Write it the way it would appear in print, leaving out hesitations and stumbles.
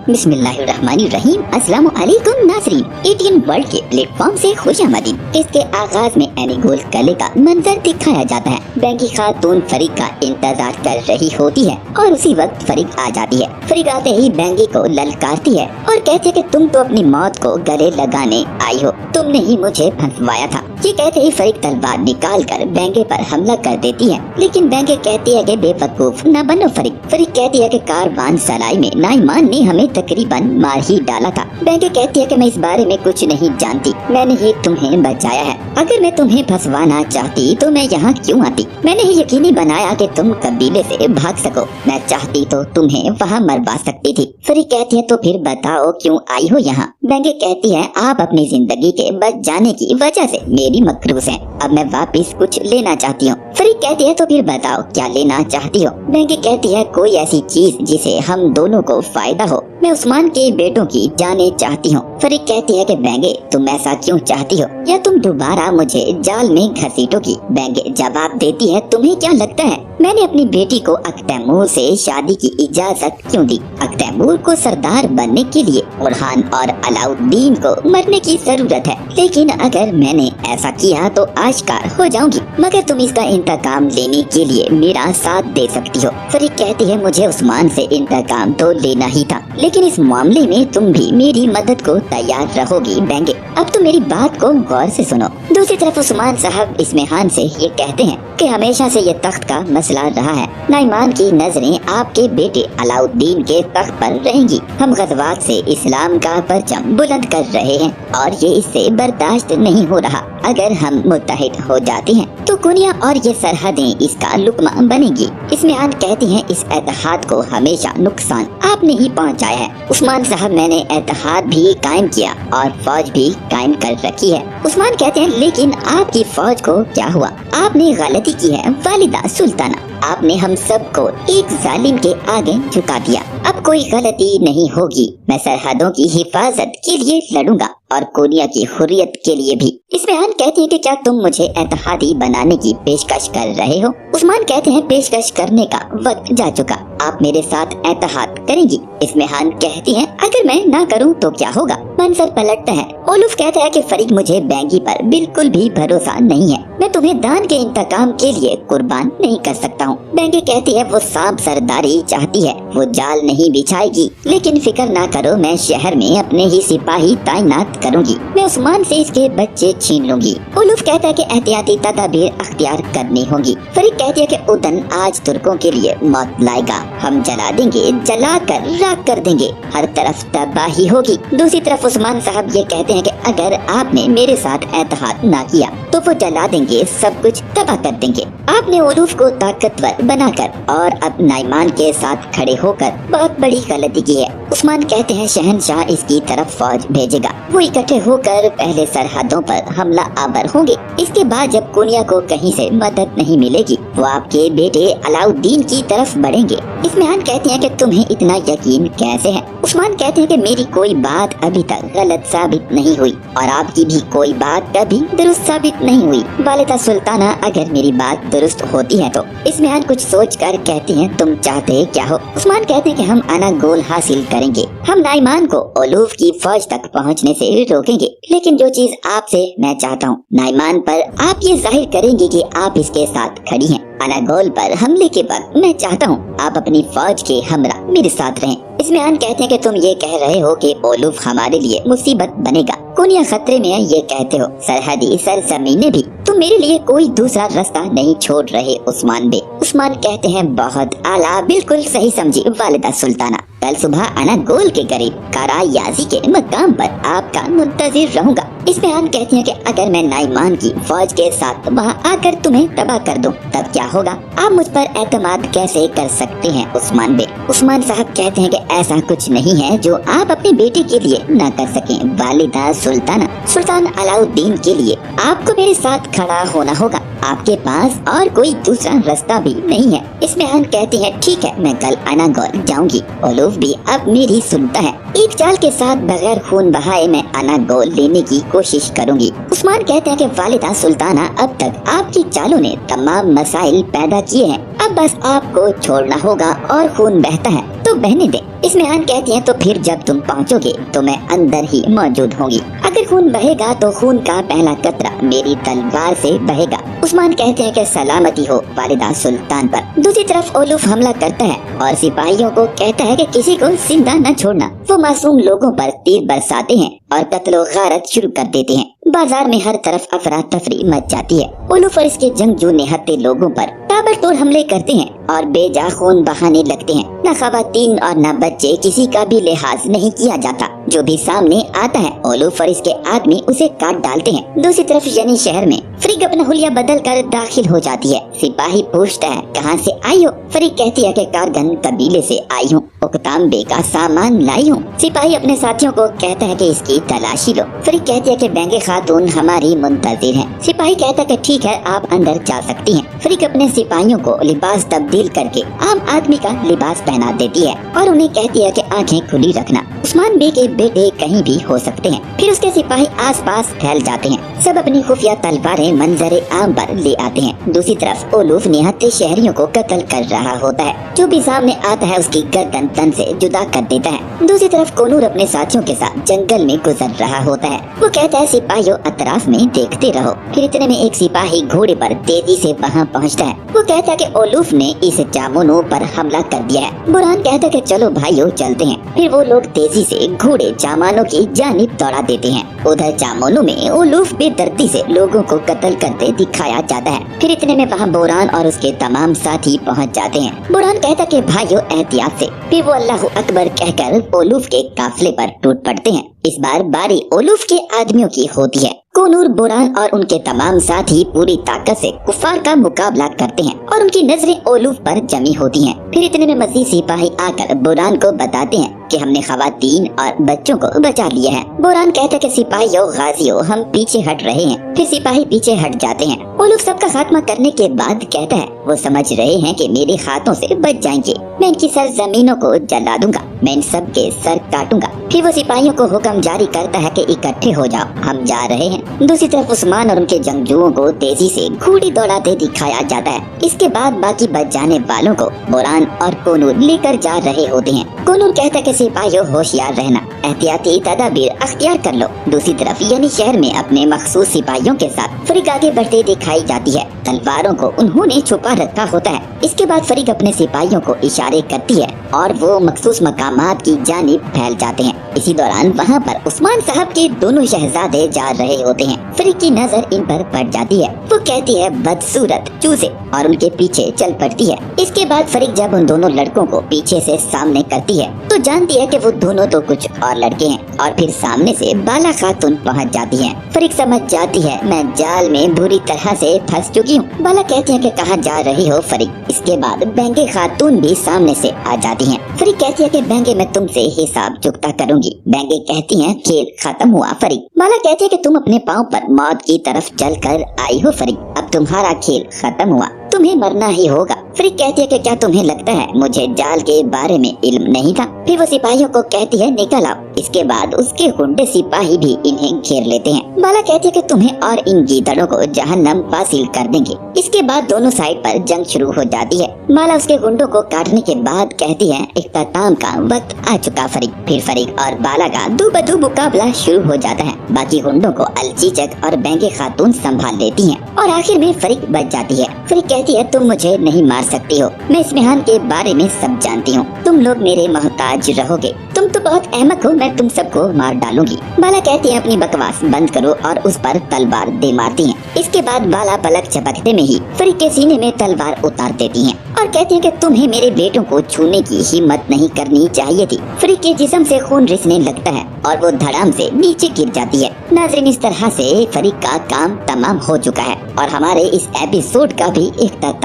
बिस्मिल्लाहिर्रहमानिर्रहीम। अस्सलाम वालेकुम नाज़रीन, एटीएन वर्ल्ड के प्लेटफॉर्म से खुश आमदीद। इसके आगाज में एनीगोल कले का मंजर दिखाया जाता है। बैंकी खातून फरीक का इंतजार कर रही होती है और उसी वक्त फरीक आ जाती है। फरीक आते ही बैंकी को ललकारती है और कहती है कि तुम तो अपनी मौत को गले लगाने आई हो, तुमने ही मुझे फंसवाया था। ये कहते ही फरीक तलवार निकाल कर बैंके पर हमला कर देती है, लेकिन बैंके कहती है कि बेवकूफ न बनो फरीक। फरीक कहती है कि कारवान सराय में नाईमान ने हमें तकरीबन मार ही डाला था। बैंके कहती है कि मैं इस बारे में कुछ नहीं जानती, मैंने ही तुम्हें बचाया है। अगर मैं तुम्हें फंसवाना चाहती तो मैं यहाँ क्यों आती? मैंने ही यकीनी बनाया कि तुम कबीले से भाग सको। मैं चाहती तो तुम्हें वहाँ मरवा सकती थी। फरीक कहती है तो फिर बताओ क्यों आई हो यहाँ? बैंके कहती है आप अपनी जिंदगी के बच जाने की वजह से मेरी मकरूज हैं। अब मैं वापस कुछ लेना चाहती हूँ। फरीक कहती है तो फिर बताओ क्या लेना चाहती हो? बैंके कहती है कोई ऐसी चीज जिसे हम दोनों को फायदा हो। मैं उस्मान के बेटों की जाने चाहती हूँ। फरीक कहती है कि बैंके तुम ऐसा क्यों चाहती हो, या तुम दोबारा मुझे जाल में घसीटोगी? बैंके जवाब देती है तुम्हें क्या लगता है मैंने अपनी बेटी को अख्तैमूर से शादी की इजाजत क्यों दी? अख्तैमूर को सरदार बनने के लिए बुरहान और अलाउद्दीन को मरने की जरूरत है, लेकिन अगर मैंने ऐसा किया तो आश्कार हो जाऊंगी। मगर तुम इसका इंतकाम लेने के लिए मेरा साथ दे सकती हो। फरीक कहती है मुझे उस्मान से इंतकाम तो लेना ही था, लेकिन इस मामले में तुम भी मेरी मदद को तैयार रहोगी बैंके? अब तो मेरी बात को गौर से सुनो। दूसरी तरफ उस्मान साहब इस्मेहान से ये कहते हैं कि हमेशा से ये तख्त का मसला रहा है। नाईमान की नजरें आपके बेटे अलाउद्दीन के तख्त पर रहेंगी। हम गज़वात से इस्लाम का परचम बुलंद कर रहे हैं और ये इससे बर्दाश्त नहीं हो रहा। अगर हम मुत्तहिद हो जाते हैं तो कुनिया और ये सरहदें इसका लुकमा बनेगी। इस्मेहान कहती हैं इस एतहाद को हमेशा नुकसान आपने ही पहुंचाया है। उस्मान साहब मैंने एतहाद भी कायम किया और फौज भी कायम कर रखी है। उस्मान कहते हैं लेकिन आपकी फौज को क्या हुआ? आपने गलती की है वालिदा सुल्ताना, आपने हम सबको एक जालिम के आगे झुका दिया। अब कोई गलती नहीं होगी। मैं सरहदों की हिफाजत के लिए लड़ूंगा और कोनिया की हुर्रियत के लिए भी। इस्मेहान कहती है कि क्या तुम मुझे एतहादी बनाने की पेशकश कर रहे हो? उस्मान कहते हैं पेशकश करने का वक्त जा चुका, आप मेरे साथ एतहाद करेंगी? इस्मेहान कहती है अगर मैं ना करूं तो क्या होगा? मंजर पलटता है। ओलुफ कहता है कि फरीक मुझे बैंकी पर बिल्कुल भी भरोसा नहीं है, मैं तुम्हें दान के इंतकाम के लिए कुर्बान नहीं कर सकता हूँ। बैंके कहती है वो सांप सरदारी चाहती है, वो जाल नहीं बिछाएगी, लेकिन फिक्र ना करो मैं शहर में अपने ही सिपाही तैनात करूंगी। मैं उस्मान से इसके बच्चे छीन लूंगी। उलूफ कहता है कि एहतियाती तदाबीर अख्तियार करनी होगी। फरीक कहती है कि उदन आज तुर्कों के लिए मौत लाएगा, हम जला देंगे, जला कर राख कर देंगे, हर तरफ तबाही होगी। दूसरी तरफ उस्मान साहब ये कहते हैं कि अगर आपने मेरे साथ एतहाद ना किया तो वो जला देंगे, सब कुछ तबाह कर देंगे। आपने उलूफ को ताकतवर बनाकर और अब नाईमान के साथ खड़े होकर बहुत बड़ी गलती की है। उस्मान कहते हैं शहनशाह इसकी तरफ फौज भेजेगा, वो इकट्ठे होकर पहले सरहदों पर हमला आवर होंगे। इसके बाद जब कुनिया को कहीं से मदद नहीं मिलेगी वो आपके बेटे अलाउद्दीन की तरफ बढ़ेंगे। इस्मेहान कहते हैं कि तुम्हें इतना यकीन कैसे है? उस्मान कहते हैं कि मेरी कोई बात अभी तक गलत साबित नहीं हुई और आपकी भी कोई बात कभी दुरुस्त साबित नहीं हुई। वालिदा सुल्ताना अगर मेरी बात दुरुस्त होती है तो। इस्मेहान कुछ सोचकर कहती हैं तुम चाहते क्या हो? उस्मान कहते हैं कि हम आना गोल हासिल करेंगे, हम नाईमान को ओलूफ की फौज तक पहुंचने से रोकेंगे, लेकिन जो चीज आपसे मैं चाहता हूँ नाईमान पर आप ये जाहिर करेंगे कि आप इसके साथ खड़ी हैं। अनागोल पर हमले के वक्त मैं चाहता हूँ आप अपनी फौज के हमरा मेरे साथ रहें। इस्मेहान कहते हैं कि तुम ये कह रहे हो कि ओलूफ हमारे लिए मुसीबत बनेगा, कुनिया खतरे में है ये कहते हो, सरहदी सरजमीनें भी, तुम मेरे लिए कोई दूसरा रास्ता नहीं छोड़ रहे उस्मान बे। उस्मान कहते हैं बहुत आला, बिल्कुल सही समझी वालिदा सुल्ताना। कल सुबह अनागोल के करीब करायाजी के मकाम पर आपका मुंतजिर रहूंगा। इस्मेहान कहती हैं कि अगर मैं नाईमान की फौज के साथ वहां आकर तुम्हें तबाह कर दूं तब क्या होगा? आप मुझ पर एतमाद कैसे कर सकते हैं उस्मान बे? उस्मान साहब कहते हैं कि ऐसा कुछ नहीं है जो आप अपने बेटे के लिए न कर सकें वालिदा सुल्ताना। सुल्तान अलाउद्दीन के लिए आपको मेरे साथ खड़ा होना होगा, आपके पास और कोई दूसरा रास्ता भी नहीं है। इस्मेहान कहती है ठीक है मैं कल अनागोल जाऊंगी। ओलूफ भी अब मेरी सुनता है। एक चाल के साथ बगैर खून बहाए मैं अनागोल लेने की कोशिश करूंगी। उस्मान कहते हैं कि वालिदा सुल्ताना अब तक आपकी चालों ने तमाम मसाइल पैदा किए हैं, अब बस आपको छोड़ना होगा और खून बहता है तो बहने दे। इसमेहान कहती है तो फिर जब तुम पहुँचोगे तो मैं अंदर ही मौजूद होंगी। अगर खून बहेगा तो खून का पहला कतरा मेरी तलवार से बहेगा। उस्मान कहते हैं कि सलामती हो वालिदा सुल्तान पर। दूसरी तरफ ओलूफ हमला करता है और सिपाहियों को कहता है कि किसी को जिंदा न छोड़ना। वो मासूम लोगों पर तीर बरसाते हैं और कत्लो गारत शुरू कर देते हैं। बाजार में हर तरफ अफरा तफरी मच जाती है। ओलूफ और इसके जंगजू निहत्थे लोगों पर ताबड़तोड़ हमले करते हैं और बेजा खून बहाने लगते हैं। न खवातीन और न बच्चे, किसी का भी लिहाज नहीं किया जाता। जो भी सामने आता है ओलूफ और इसके आदमी उसे काट डालते हैं। दूसरी तरफ यनी शहर में फरीक अपना हुलिया बदल कर दाखिल हो जाती है। सिपाही पूछता है कहाँ से आई हो? फरीक कहती है कि कारगन कबीले से आई हूँ, उकताम बे का सामान लाई हूँ। सिपाही अपने साथियों को कहता है कि इसकी तलाशी लो। फरीक कहती है कि बेंगे खातून हमारी मुंतजिर है। सिपाही कहता है कि ठीक है, आप अंदर जा सकती हैं। फरीक अपने सिपाहियों को लिबास तब्दील करके आम आदमी का लिबास पहना देती है और उन्हें कहती है कि आंखें खुली रखना, उस्मान बे के बेटे कहीं भी हो सकते हैं। फिर उसके सिपाही आसपास फैल जाते हैं। सब अपनी खुफिया तलवारें मंजरे आम पर ले आते हैं। दूसरी तरफ ओलूफ निहत्थे शहरियों को कत्ल कर रहा होता है। जो भी सामने आता है उसकी गर्दन तन से जुदा कर देता है। दूसरी तरफ कोनूर अपने साथियों के साथ जंगल में गुजर रहा होता है। वो कहता है सिपाहियों अतराफ में देखते रहो। फिर इतने में एक सिपाही घोड़े पर तेजी से वहाँ पहुँचता है। वो कहता है कि ओलूफ ने इस जामुनों पर हमला कर दिया है। बुरहान कहता है कि चलो भाइयों चलते हैं। फिर वो लोग तेजी से घोड़े जामानों की जानिब दौड़ा देते हैं। उधर जामुनों में ओलूफ बेदर्दी से लोगों को कत्ल करते दिखाया जाता है। फिर इतने में वहाँ बुरहान और उसके तमाम साथी पहुँच जाते हैं। बुरहान कहता कि भाइयों एहतियात से। फिर वो अल्लाह अकबर कहकर ओलूफ के काफिले पर टूट पड़ते हैं। इस बार बारी ओलूफ के आदमियों की होती है। कोनूर, बुरहान और उनके तमाम साथी पूरी ताकत से कुफार का मुकाबला करते हैं और उनकी नजरें ओलूफ पर जमी होती हैं। फिर इतने में मजीद सिपाही आकर बुरहान को बताते हैं कि हमने खवातीन और बच्चों को बचा लिया है। बुरहान कहता है कि सिपाहियों गाजियों हम पीछे हट रहे हैं। फिर सिपाही पीछे हट जाते हैं। ओलूफ सबका खात्मा करने के बाद कहता है वो समझ रहे हैं कि मेरे हाथों से बच जाएंगे। मैं इनकी सरजमीनों को जला दूंगा, मैं इन सब के सर काटूंगा। फिर वो सिपाहियों को हुक्म जारी करता है कि इकट्ठे हो जाओ, हम जा रहे हैं। दूसरी तरफ उस्मान और उनके जंगजुओं को तेजी से घोड़ी दौड़ाते दिखाया जाता है। इसके बाद बाकी बच जाने वालों को बुरहान और कोनूर लेकर जा रहे होते हैं। कोनूर कहता है कि सिपाहियों होशियार रहना, एहतियाती तदाबीर अख्तियार कर लो। दूसरी तरफ यानी शहर में अपने मखसूस सिपाहियों के साथ फरीक आगे बढ़ते दिखाई जाती है। तलवारों को उन्होंने छुपा रखा होता है। इसके बाद फरीक अपने सिपाहियों को इशारे करती है और वो मखसूस मकामात की जानिब फैल जाते हैं। इसी दौरान वहाँ पर उस्मान साहब के दोनों शहजादे जा रहे होते हैं। फरीक की नजर इन पर पड़ जाती है। वो कहती है बदसूरत चूजे और उनके पीछे चल पड़ती है। इसके बाद फरीक जब उन दोनों लड़कों को पीछे से सामने करती है तो जानती है कि वो दोनों तो कुछ और लड़के हैं और फिर सामने से बाला खातून पहुँच जाती है। फरीक समझ जाती है मैं जाल में बुरी तरह से फंस चुकी हूँ। बाला कहती है कि कहाँ जा रही हो फरीक। इसके बाद बेंगे खातून भी सामने से आ जाती हैं। फरीक कहती है कि बेंगे मैं तुमसे हिसाब चुकता करूंगी। बेंगे कहती हैं खेल खत्म हुआ फरीक। बाला कहती है कि तुम अपने पाँव पर मौत की तरफ चल कर आई हो फरीक, अब तुम्हारा खेल खत्म हुआ, तुम्हें मरना ही होगा। फरीक कहती है कि क्या तुम्हें लगता है मुझे जाल के बारे में इल्म नहीं था? फिर वो सिपाहियों को कहती है निकल आओ। इसके बाद उसके गुंडे सिपाही भी इन्हें घेर लेते हैं। बाला कहती है कि तुम्हें और इन गीदड़ों को जहन्नम फासिल कर देंगे। इसके बाद दोनों साइड पर जंग शुरू हो जाती है। बाला उसके गुंडों को काटने के बाद कहती है इख्तिताम का वक्त आ चुका फरीक। फिर फरीक और बाला का दो बदू मुकाबला शुरू हो जाता है। बाकी गुंडों को अलचीचक और बेंगे खातून संभाल लेती हैं और आखिर में फरीक बच जाती है। फरीक कहती है तुम मुझे नहीं मार सकती हो, मैं इसमेहान के बारे में सब जानती हूँ, तुम लोग मेरे मोहताज रहोगे, तुम तो बहुत अहमक हो, मैं तुम सबको मार डालूंगी। बाला कहती है अपनी बकवास बंद करो और उस पर तलवार दे मारती हैं। इसके बाद बाला पलक झपकते में ही फरीक के सीने में तलवार उतार देती हैं और कहती है कि तुम्हें मेरे बेटों को छूने की हिम्मत नहीं करनी चाहिए थी। फरीक के जिस्म से खून रिसने लगता है और वो धड़ाम से नीचे गिर जाती है। नाज़रीन इस तरह से फरीक का काम तमाम हो चुका है और हमारे इस एपिसोड का भी इख्तिताम